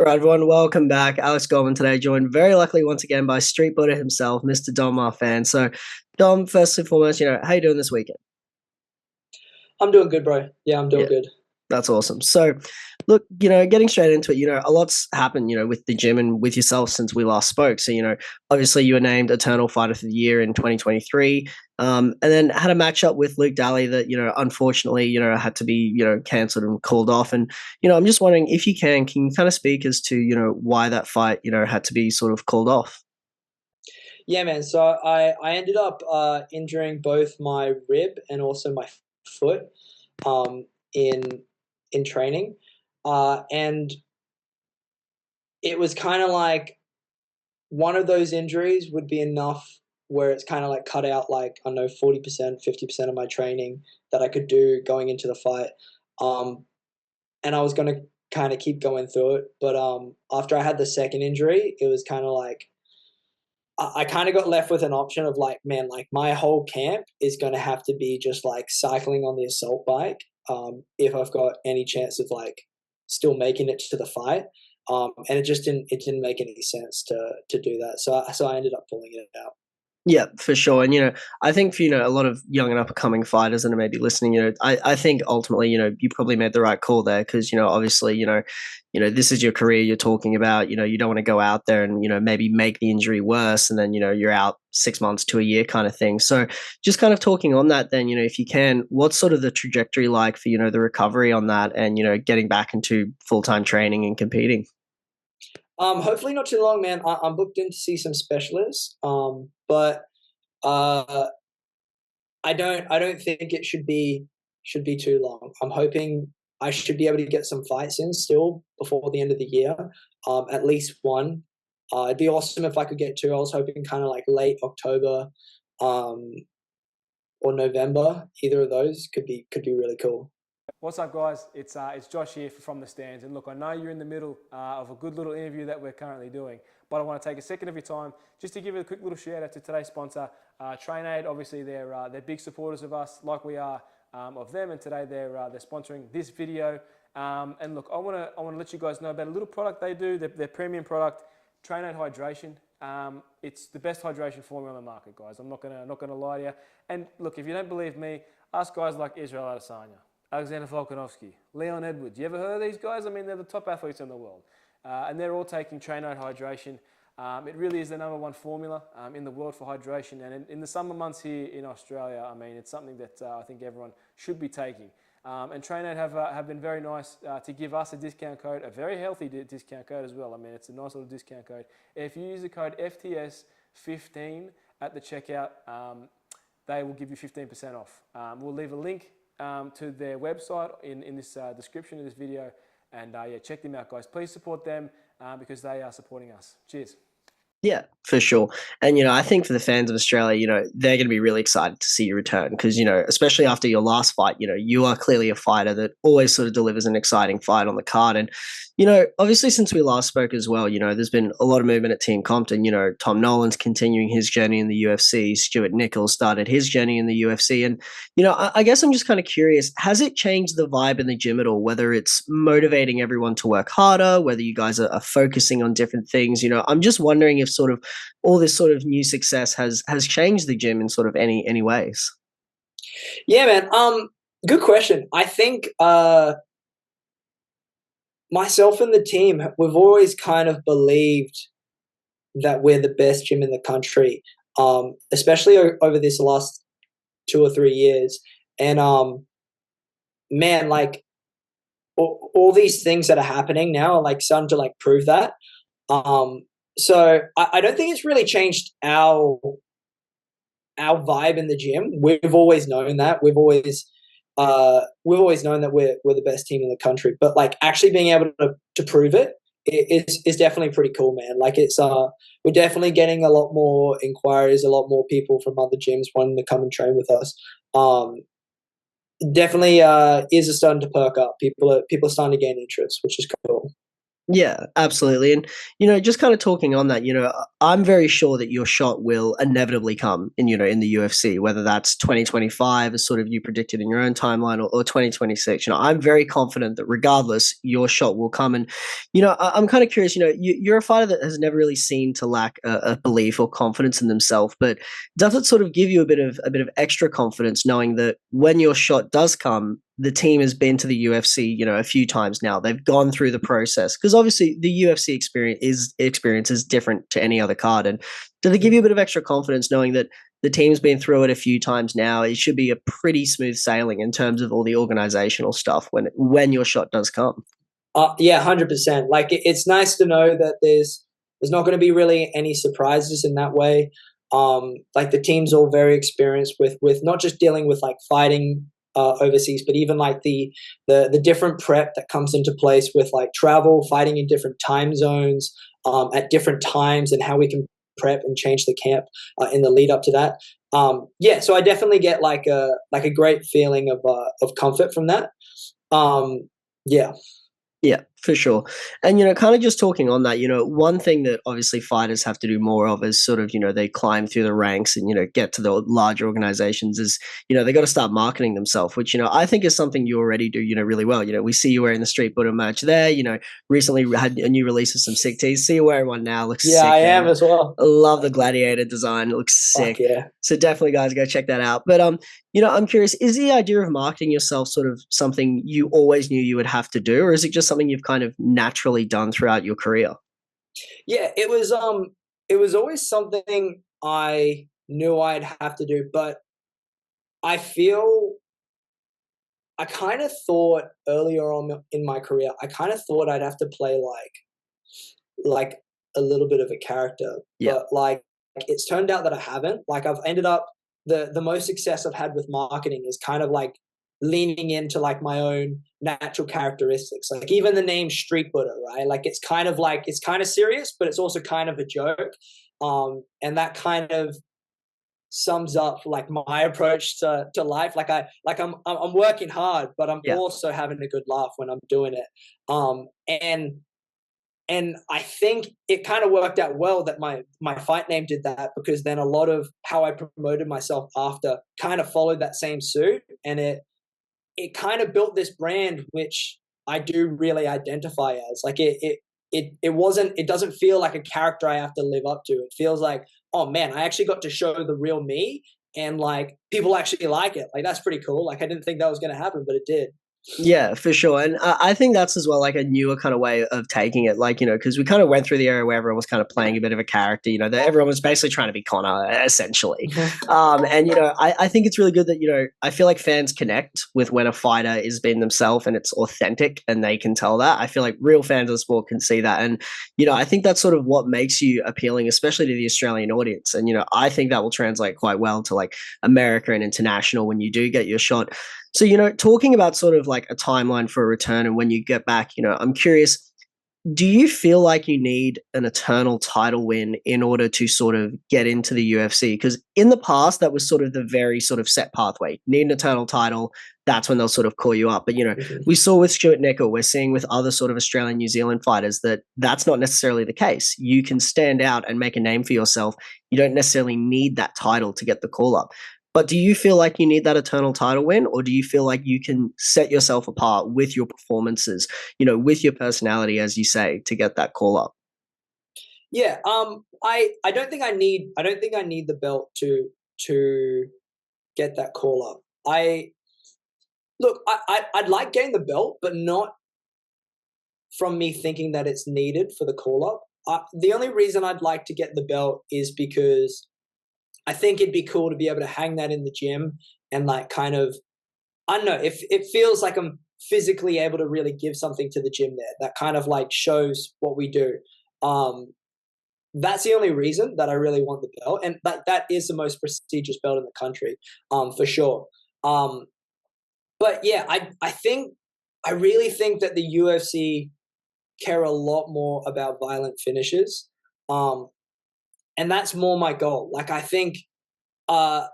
Right, everyone, welcome back. Alex Gorman today, joined very luckily once again by Street Buddha himself, Mr. Dom Fan. So, Dom, first and foremost, how you doing this weekend? I'm doing good, bro. Yeah, I'm doing Yeah, good. that's awesome. So, look, getting straight into it, a lot's happened, with the gym and with yourself since we last spoke. So, obviously you were named Eternal Fighter of the Year in 2023, and then had a matchup with Luke Daly that, unfortunately, had to be, cancelled and called off. And, I'm just wondering if can you kind of speak as to, why that fight, had to be sort of called off? Yeah, man. So I ended up injuring both my rib and also my foot um, in training, and it was kind of like one of those injuries would be enough where it's kind of like cut out like I don't know 40%, 50% of my training that I could do going into the fight, and I was gonna kind of keep going through it, but after I had the second injury, it was kind of like I kind of got left with an option of like, man, like my whole camp is going to have to be just like cycling on the assault bike, if I've got any chance of like still making it to the fight. And it didn't make any sense to do that. So I ended up pulling it out. Yeah, for sure. And I think for a lot of young and up and coming fighters that are maybe listening, I think ultimately, you probably made the right call there because obviously, this is your career you're talking about. You don't want to go out there and maybe make the injury worse, and then you're out 6 months to a year kind of thing. So just kind of talking on that, then if you can, what's sort of the trajectory like for the recovery on that, and getting back into full time training and competing? Hopefully not too long, man. I'm booked in to see some specialists. But uh, I don't think it should be too long. I'm hoping I should be able to get some fights in still before the end of the year. At least one. It'd be awesome if I could get two. I was hoping kind of like late October, um, or November. Either of those could be really cool. What's up, guys? It's Josh here from the stands. And look, I know you're in the middle of a good little interview that we're currently doing, but I want to take a second of your time just to give a quick little shout out to today's sponsor, TrainAid. Obviously, they're big supporters of us, like we are of them. And today they're sponsoring this video. And look, I want to let you guys know about a little product they do. Their premium product, TrainAid Hydration. It's the best hydration formula on the market, guys. I'm not gonna lie to you. And look, if you don't believe me, ask guys like Israel Adesanya, Alexander Volkanovski, Leon Edwards. You ever heard of these guys? I mean, they're the top athletes in the world. And they're all taking TrainAid Hydration. It really is the number one formula in the world for hydration. And in the summer months here in Australia, I mean, it's something that I think everyone should be taking. And TrainAid have been very nice to give us a discount code, a very healthy discount code as well. I mean, it's a nice little discount code. If you use the code FTS15 at the checkout, they will give you 15% off. We'll leave a link to their website in this description of this video, and yeah, check them out, guys. Please support them because they are supporting us. Cheers. Yeah, for sure. And, I think for the fans of Australia, they're going to be really excited to see you return because, especially after your last fight, you are clearly a fighter that always sort of delivers an exciting fight on the card. And, obviously since we last spoke as well, there's been a lot of movement at Team Compton. Tom Nolan's continuing his journey in the UFC. Stuart Nichols started his journey in the UFC. And, I guess I'm just kind of curious, has it changed the vibe in the gym at all, whether it's motivating everyone to work harder, whether you guys are focusing on different things? I'm just wondering if sort of all this sort of new success has changed the gym in sort of any ways. Yeah, man. Good question. I think myself and the team, we've always kind of believed that we're the best gym in the country, especially over this last 2 or 3 years. And man, like all these things that are happening now are like starting to like prove that. So I don't think it's really changed our vibe in the gym. We've always known that. We've always known that we're the best team in the country. But like actually being able to prove it is definitely pretty cool, man. Like it's we're definitely getting a lot more inquiries, a lot more people from other gyms wanting to come and train with us. Definitely is starting to perk up. People are starting to gain interest, which is cool. Yeah, absolutely. And, just kind of talking on that, I'm very sure that your shot will inevitably come in the UFC, whether that's 2025 as sort of you predicted in your own timeline, or 2026. I'm very confident that regardless, your shot will come. And, I'm kind of curious, you're a fighter that has never really seemed to lack a belief or confidence in themselves, but does it sort of give you a bit of extra confidence knowing that when your shot does come, the team has been to the UFC, a few times now. They've gone through the process because obviously the UFC experience is different to any other card. And do they give you a bit of extra confidence knowing that the team's been through it a few times now? It should be a pretty smooth sailing in terms of all the organizational stuff when your shot does come. Yeah, 100%. Like it's nice to know that there's not going to be really any surprises in that way. Like the team's all very experienced with not just dealing with like fighting overseas, but even like the different prep that comes into place with like travel, fighting in different time zones, at different times, and how we can prep and change the camp in the lead up to that. Yeah, so I definitely get like a great feeling of comfort from that. Yeah. Yeah, for sure. And, kind of just talking on that, one thing that obviously fighters have to do more of is sort of, they climb through the ranks and, get to the large organizations is, they got to start marketing themselves, which, I think is something you already do, really well. We see you wearing the Street Buddha merch there, recently had a new release of some sick tees. See you wearing one now. Looks Yeah, I sick, am man. as well. I love the gladiator design. It looks Fuck sick. yeah. So definitely, guys, go check that out. But I'm curious, is the idea of marketing yourself sort of something you always knew you would have to do, or is it just something you've kind of naturally done throughout your career? Yeah, it was always something I knew I'd have to do, but I feel I kind of thought earlier on in my career, I kind of thought I'd have to play like a little bit of a character, Yeah. but like it's turned out that I haven't. Like I've ended up the most success I've had with marketing is kind of like leaning into like my own natural characteristics. Like even the name Street Buddha, right? Like it's kind of like it's kind of serious, but it's also kind of a joke. And that kind of sums up like my approach to life. I'm working hard, but I'm Yeah. also having a good laugh when I'm doing it. And I think it kind of worked out well that my fight name did that, because then a lot of how I promoted myself after kind of followed that same suit, and it kind of built this brand which I do really identify as. Like it doesn't feel like a character I have to live up to. It feels like, oh man, I actually got to show the real me, and like people actually like it. Like that's pretty cool. Like I didn't think that was going to happen, but it did. Yeah, for sure. And I think that's as well like a newer kind of way of taking it. Like, because we kind of went through the era where everyone was kind of playing a bit of a character, that everyone was basically trying to be Connor, essentially. And, I think it's really good that, I feel like fans connect with when a fighter is being themselves and it's authentic and they can tell that. I feel like real fans of the sport can see that. And, I think that's sort of what makes you appealing, especially to the Australian audience. And, I think that will translate quite well to like America and international when you do get your shot. So, talking about sort of like a timeline for a return and when you get back, I'm curious, do you feel like you need an eternal title win in order to sort of get into the UFC? Because in the past, that was sort of the very sort of set pathway. Need an eternal title, that's when they'll sort of call you up. But, we saw with Stuart Nickel, we're seeing with other sort of Australian, New Zealand fighters that that's not necessarily the case. You can stand out and make a name for yourself. You don't necessarily need that title to get the call up. But do you feel like you need that eternal title win, or do you feel like you can set yourself apart with your performances, with your personality, as you say, to get that call up? Yeah, I don't think I need the belt to get that call up. I'd like getting the belt, but not from me thinking that it's needed for the call up. The only reason I'd like to get the belt is because I think it'd be cool to be able to hang that in the gym and like kind of, I don't know, if it feels like I'm physically able to really give something to the gym there. That kind of like shows what we do. Um, that's the only reason that I really want the belt, and that is the most prestigious belt in the country, for sure. Um, but yeah, I really think that the UFC care a lot more about violent finishes, and that's more my goal. Like I think uh,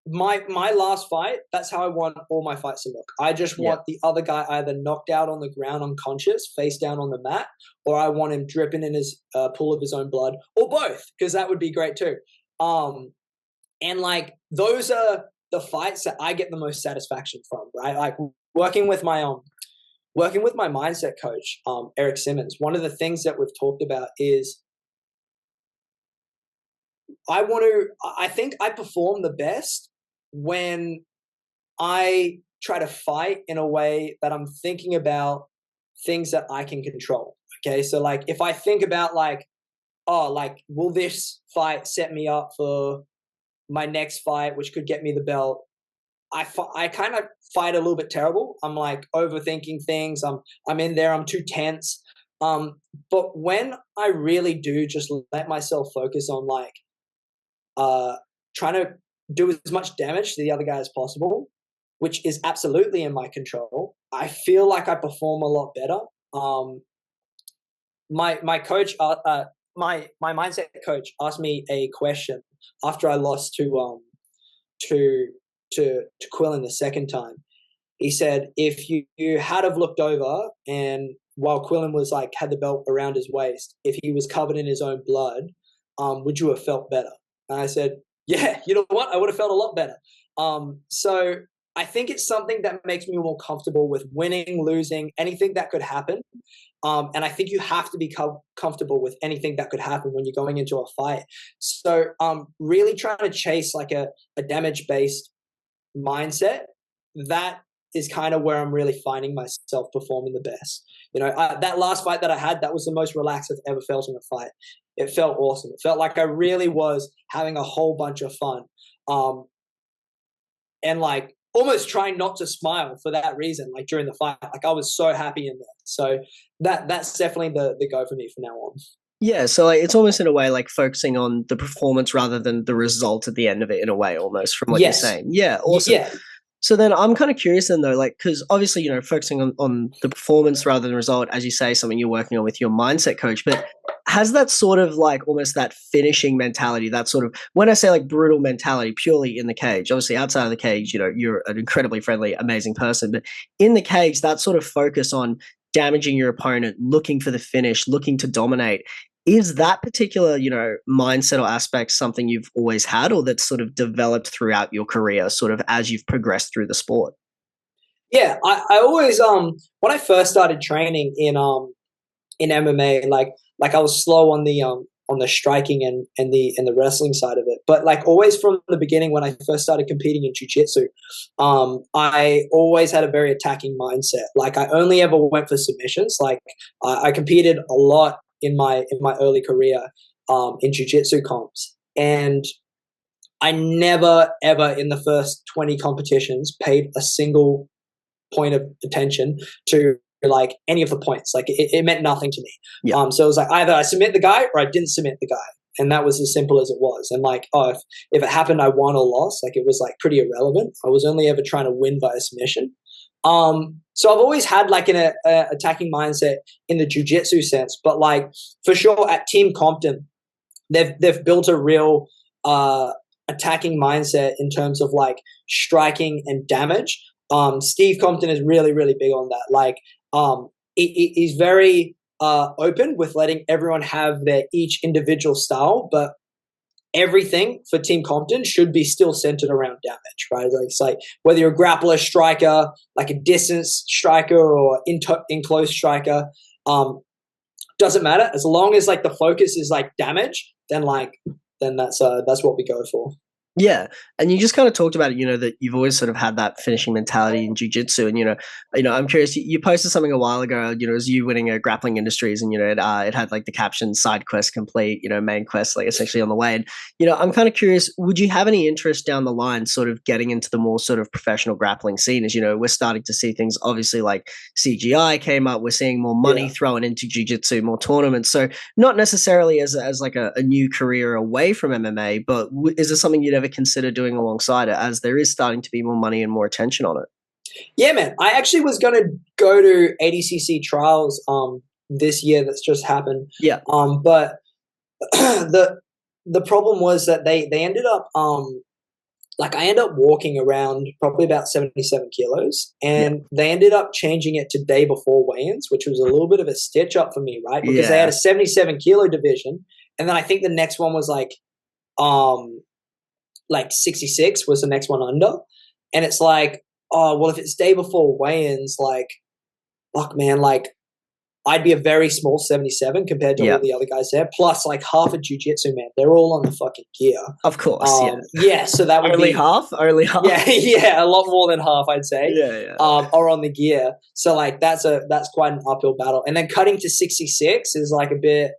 my last fight, that's how I want all my fights to look. I just want the other guy either knocked out on the ground unconscious, face down on the mat, or I want him dripping in his pool of his own blood, or both, because that would be great too. And like those are the fights that I get the most satisfaction from, right? Like working with my mindset coach, Eric Simmons. One of the things that we've talked about is I think I perform the best when I try to fight in a way that I'm thinking about things that I can control. Okay. So like if I think about like, oh, like, will this fight set me up for my next fight, which could get me the belt? I kind of fight a little bit terrible. I'm like overthinking things. I'm in there. I'm too tense. But when I really do just let myself focus on like, trying to do as much damage to the other guy as possible, which is absolutely in my control, I feel like I perform a lot better. My coach, my mindset coach asked me a question after I lost to Quillen the second time. He said, if you had have looked over and while Quillen was like had the belt around his waist, if he was covered in his own blood, would you have felt better? And I said, yeah, you know what? I would have felt a lot better. So I think it's something that makes me more comfortable with winning, losing, anything that could happen. And I think you have to be comfortable with anything that could happen when you're going into a fight. So really trying to chase like a damage-based mindset, that is kind of where I'm really finding myself performing the best. You know, that last fight that I had, that was the most relaxed I've ever felt in a fight. It felt awesome. It felt like I really was having a whole bunch of fun. And like almost trying not to smile for that reason, like during the fight. Like I was so happy in there. So that's definitely the go for me from now on. Yeah, so like, it's almost in a way like focusing on the performance rather than the result at the end of it, in a way, almost from what you're saying. Yeah, awesome. Yeah. So then I'm kind of curious then though, like, because obviously, you know, focusing on the performance rather than result, as you say, something you're working on with your mindset coach, but has that sort of like almost that finishing mentality, that sort of, when I say like brutal mentality, purely in the cage, obviously outside of the cage, you know, you're an incredibly friendly, amazing person, but in the cage, that sort of focus on damaging your opponent, looking for the finish, looking to dominate, is that particular, you know, mindset or aspect something you've always had, or that's sort of developed throughout your career, sort of as you've progressed through the sport? Yeah, I always when I first started training in MMA, like I was slow on the striking and the wrestling side of it, but like always from the beginning when I first started competing in jiu-jitsu, I always had a very attacking mindset. Like I only ever went for submissions. Like I competed a lot in my early career in jiu-jitsu comps, and I never ever in the first 20 competitions paid a single point of attention to like any of the points. Like it meant nothing to me. Yeah. So it was like either I submit the guy or I didn't submit the guy, and that was as simple as it was. And like, oh, if it happened I won or lost, like it was like pretty irrelevant. I was only ever trying to win by submission. So I've always had like an attacking mindset in the jiu-jitsu sense, but like for sure at Team Compton, they've built a real attacking mindset in terms of like striking and damage. Steve Compton is really, really big on that. Like, he's very open with letting everyone have their each individual style, but everything for Team Compton should be still centered around damage, right? Like it's like whether you're a grappler, striker, like a distance striker, or in close striker, doesn't matter as long as like the focus is like damage. Then that's what we go for. Yeah, and you just kind of talked about it, you know, that you've always sort of had that finishing mentality in jiu-jitsu, and I'm curious. You posted something a while ago, you know, as you winning a Grappling Industries, and it had like the caption "side quest complete," main quest like essentially on the way. And I'm kind of curious, would you have any interest down the line, sort of getting into the more sort of professional grappling scene? As we're starting to see things, obviously like CGI came up, we're seeing more money thrown into jiu-jitsu, more tournaments. So not necessarily as like a new career away from MMA, but is there something you'd ever consider doing alongside it, as there is starting to be more money and more attention on it? Yeah, man. I actually was going to go to ADCC trials this year that's just happened. Yeah. But the problem was that they ended up like I ended up walking around probably about 77 kilos, and they ended up changing it to day before weigh-ins, which was a little bit of a stitch up for me, right? Because they had a 77 kilo division, and then I think the next one was like 66 was the next one under, and it's like, oh well, if it's day before weigh-ins, like, fuck man, like I'd be a very small 77 compared to all the other guys there. Plus, like half of jiu-jitsu, man, they're all on the fucking gear. Of course, yeah. So that would only be half. Only half. Yeah, a lot more than half, I'd say. Yeah. Are on the gear. So like that's quite an uphill battle. And then cutting to 66 is like a bit.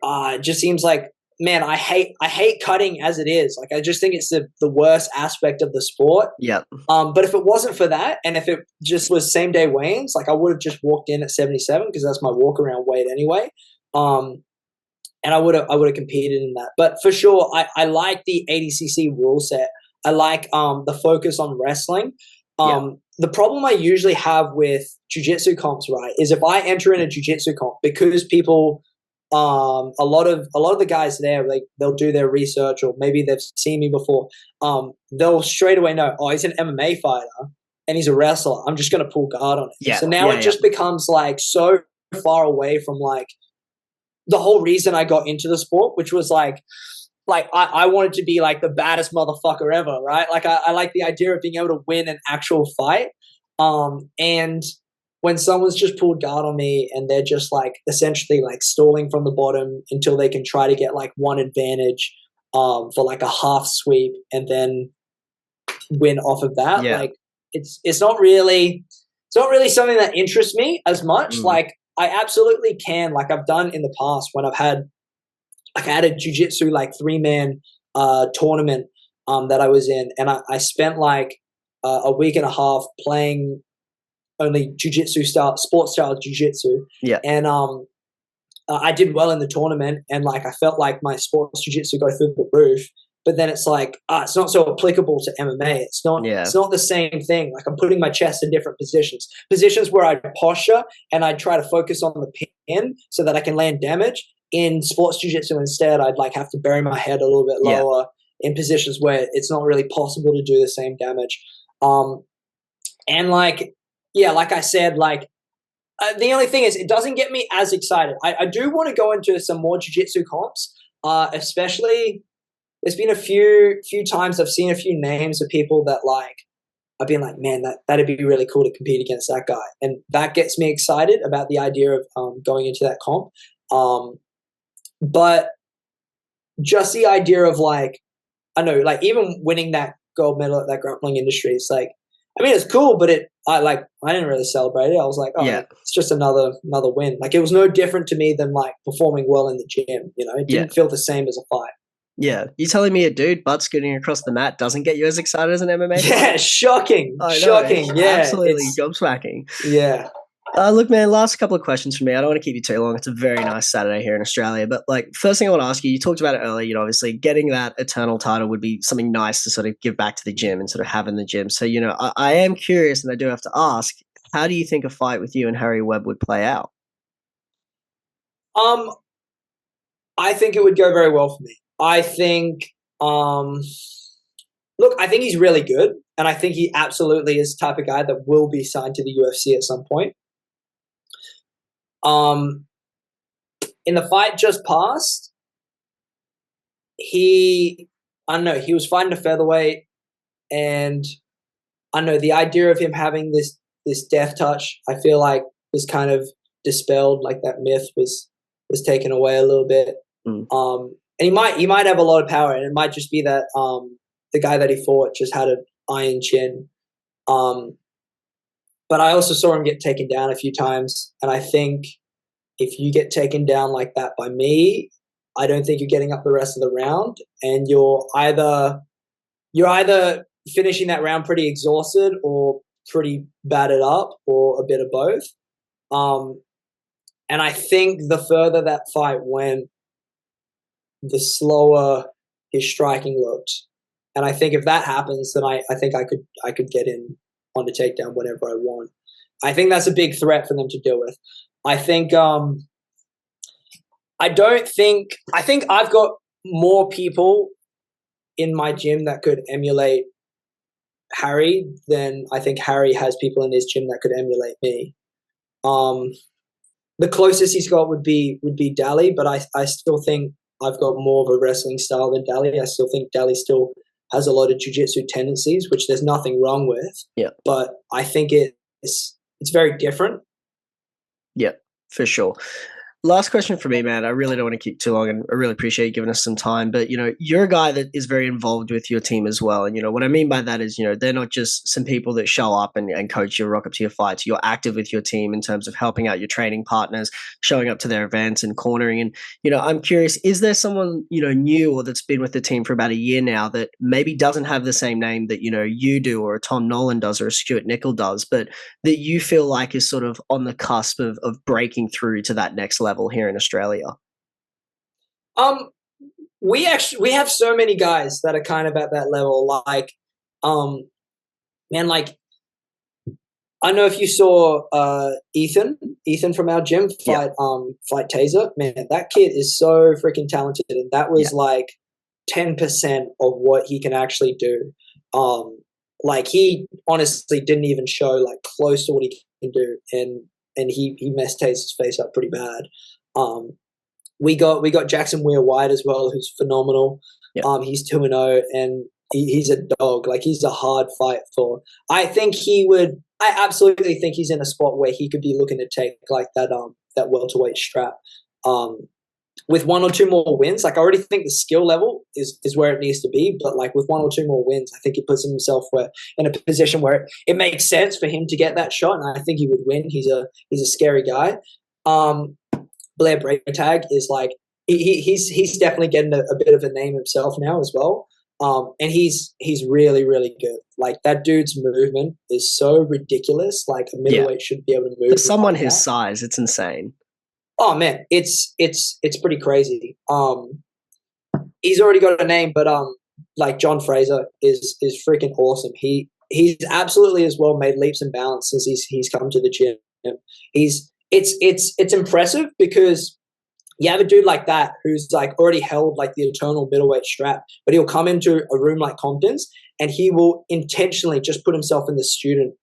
It just seems like, man, I hate cutting as it is. Like I just think it's the worst aspect of the sport. Yeah. But if it wasn't for that, and if it just was same day weigh-ins, like I would have just walked in at 77 because that's my walk around weight anyway. And I would have competed in that. But for sure, I like the ADCC rule set. I like the focus on wrestling. The problem I usually have with jiu-jitsu comps, right, is if I enter in a jiu-jitsu comp, because people a lot of the guys there, like they'll do their research, or maybe they've seen me before. They'll straight away know, oh, he's an MMA fighter and he's a wrestler. I'm just going to pull guard on it. So now it just becomes like so far away from like the whole reason I got into the sport, which was like I wanted to be like the baddest motherfucker ever, right? Like I like the idea of being able to win an actual fight. And when someone's just pulled guard on me and they're just like essentially like stalling from the bottom until they can try to get like one advantage for like a half sweep and then win off of that, like it's not really something that interests me as much. Like I absolutely can, like I've done in the past when I had a jiu-jitsu like 3-man tournament that I was in, and I spent like a week and a half playing only jiu-jitsu style, sports style jiu-jitsu. And I did well in the tournament, and like I felt like my sports jiu-jitsu go through the roof. But then it's like it's not so applicable to MMA. It's not the same thing. Like I'm putting my chest in different positions where I posture and I try to focus on the pin so that I can land damage. In sports jiu-jitsu instead, I'd like have to bury my head a little bit lower in positions where it's not really possible to do the same damage. And like, like I said, like the only thing is it doesn't get me as excited. I do want to go into some more jiu-jitsu comps, especially there's been a few times I've seen a few names of people that like I've been like, man, that'd be really cool to compete against that guy. And that gets me excited about the idea of going into that comp. But just the idea of like, I know, like even winning that gold medal at that grappling industry, it's like, I mean, it's cool, but I didn't really celebrate it. I was like, it's just another win. Like it was no different to me than like performing well in the gym. You know, it didn't feel the same as a fight. Yeah, you telling me a dude butt scooting across the mat doesn't get you as excited as an MMA fight? Yeah, shocking. Shocking. Yeah, absolutely gobsmacking. Yeah. Look, man, last couple of questions for me. I don't want to keep you too long. It's a very nice Saturday here in Australia. But like, first thing I want to ask you, you talked about it earlier, you know, obviously getting that eternal title would be something nice to sort of give back to the gym and sort of have in the gym. So, you know, I am curious, and I do have to ask, how do you think a fight with you and Harry Webb would play out? I think it would go very well for me. I think, look, I think he's really good. And I think he absolutely is the type of guy that will be signed to the UFC at some point. In the fight just passed, I don't know, he was fighting a featherweight, and I don't know, the idea of him having this death touch, I feel like was kind of dispelled, like that myth was taken away a little bit. And he might have a lot of power, and it might just be that the guy that he fought just had an iron chin. But I also saw him get taken down a few times, and I think if you get taken down like that by me, I don't think you're getting up the rest of the round, and you're either finishing that round pretty exhausted or pretty battered up, or a bit of both. And I think the further that fight went, the slower his striking looked. And I think if that happens, then I think I could get in on the takedown whenever I want. I think that's a big threat for them to deal with. I think I think I've got more people in my gym that could emulate Harry, then I think Harry has people in his gym that could emulate me. The closest he's got would be Daly, but I still think I've got more of a wrestling style than Daly. I still think Daly still has a lot of jiu-jitsu tendencies, which there's nothing wrong with. Yeah. But I think it's very different. Yeah, for sure. Last question for me, man. I really don't want to keep too long, and I really appreciate you giving us some time. But, you're a guy that is very involved with your team as well. And, what I mean by that is, they're not just some people that show up and coach you, rock up to your fights. You're active with your team in terms of helping out your training partners, showing up to their events and cornering. And, I'm curious, is there someone, new or that's been with the team for about a year now that maybe doesn't have the same name that, you do, or a Tom Nolan does, or a Stuart Nickel does, but that you feel like is sort of on the cusp of breaking through to that next level here in Australia? We have so many guys that are kind of at that level. Like, man, like, I don't know if you saw Ethan from our gym fight Taser. Man, that kid is so freaking talented, and that was like 10% of what he can actually do. Like, he honestly didn't even show like close to what he can do, and he messed Taser's face up pretty bad. We got Jackson Weir-White as well, who's phenomenal. Yeah. He's 2-0, and he's a dog. Like, he's a hard fight for. I absolutely think he's in a spot where he could be looking to take like that welterweight strap. With 1 or 2 more wins, like, I already think the skill level is where it needs to be, but like with 1 or 2 more wins, I think he puts himself in a position where it makes sense for him to get that shot, and I think he would win. He's a scary guy. Blair Braytag is like, he's definitely getting a bit of a name himself now as well. And he's really, really good. Like, that dude's movement is so ridiculous. Like, a middleweight should be able to move. For someone his size, it's insane. Oh man, it's pretty crazy. He's already got a name, but like, John Fraser is freaking awesome. He's absolutely as well made leaps and bounds since he's come to the gym. It's impressive because you have a dude like that who's like already held like the eternal middleweight strap, but he'll come into a room like Compton's and he will intentionally just put himself in the student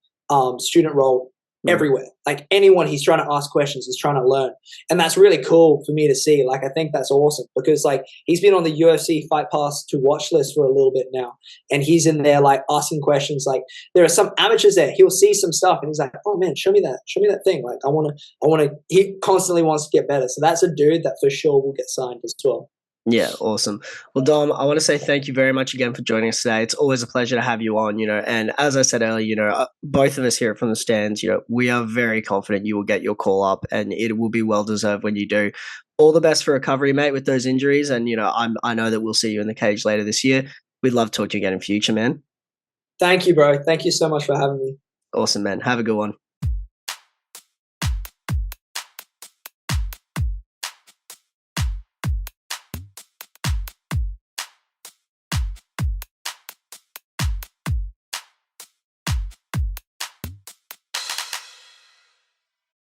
role everywhere. Like, anyone he's trying to ask questions, he's trying to learn. And that's really cool for me to see. Like, I think that's awesome because like, he's been on the UFC Fight Pass to watch list for a little bit now. And he's in there like asking questions. Like, there are some amateurs there. He'll see some stuff and he's like, oh man, show me that thing. Like, I want to, he constantly wants to get better. So that's a dude that for sure will get signed as well. Yeah, awesome. Well, Dom, I want to say thank you very much again for joining us today. It's always a pleasure to have you on, and as I said earlier, both of us here from the stands, we are very confident you will get your call up and it will be well deserved when you do. All the best for recovery, mate, with those injuries. And, I know that we'll see you in the cage later this year. We'd love to talk to you again in future, man. Thank you, bro. Thank you so much for having me. Awesome, man. Have a good one.